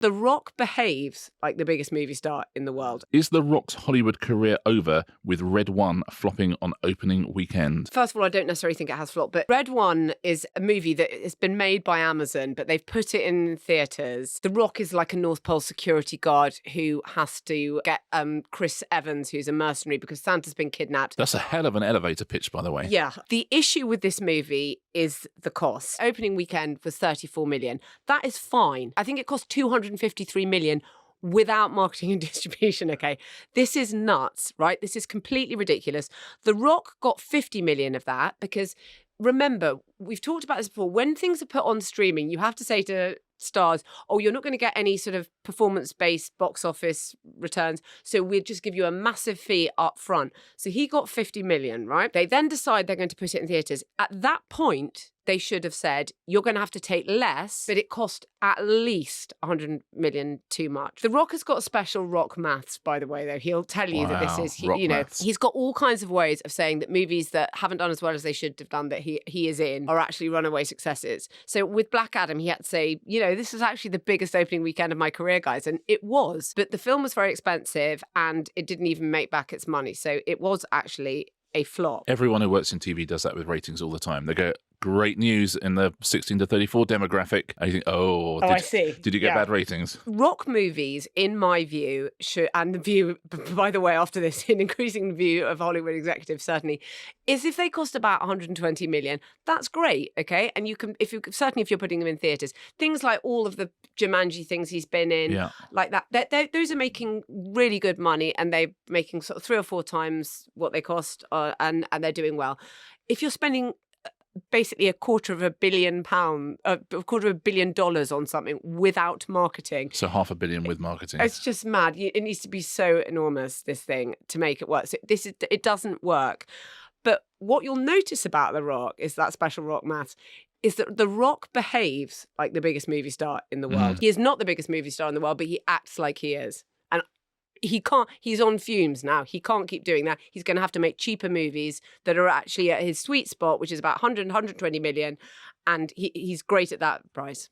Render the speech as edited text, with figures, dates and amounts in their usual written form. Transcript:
The Rock behaves like the biggest movie star in the world. Is The Rock's Hollywood career over with Red One flopping on opening weekend? First of all, I don't necessarily think it has flopped, but Red One is a movie that has been made by Amazon, but they've put it in theatres. The Rock is like a North Pole security guard who has to get Chris Evans, who's a mercenary, because Santa's been kidnapped. That's a hell of an elevator pitch, by the way. Yeah. The issue with this movie is the cost. Opening weekend was 34 million. That is fine. I think it cost 253 million without marketing and distribution, okay? This is nuts, right? This is completely ridiculous. The Rock got 50 million of that because remember, we've talked about this before. When things are put on streaming, you have to say to stars, oh, you're not going to get any sort of performance-based box office returns, so we'll just give you a massive fee up front. So he got 50 million, right? They then decide they're going to put it in theatres. At that point, they should have said, you're going to have to take less, but it cost at least 100 million too much. The Rock has got special rock maths, by the way, though. He'll tell you that this is, Maths. he's got all kinds of ways of saying that movies that haven't done as well as they should have done that he is in are actually runaway successes. So with Black Adam, he had to say, this is actually the biggest opening weekend of my career, guys. And it was, but the film was very expensive and it didn't even make back its money. So it was actually a flop. Everyone who works in TV does that with ratings all the time. They go, great news in the 16 to 34 demographic. And you think, I see. Did you get bad ratings? Rock movies, in my view, and the view, by the way, after this, in increasing the view of Hollywood executives, certainly, is if they cost about 120 million, that's great, okay? And you can, certainly if you're putting them in theatres, things like all of the Jumanji things he's been in, like that, those are making really good money and they're making sort of 3 or 4 times what they cost and they're doing well. If you're spending basically $250 million, $250 million on something without marketing. So $500 million with marketing. It's just mad. It needs to be so enormous, this thing, to make it work. So it doesn't work. But what you'll notice about The Rock is that special rock maths is that The Rock behaves like the biggest movie star in the world. He is not the biggest movie star in the world, but he acts like he is. And he's on fumes now. He can't keep doing that. He's going to have to make cheaper movies that are actually at his sweet spot, which is about 100, 120 million. And he's great at that price.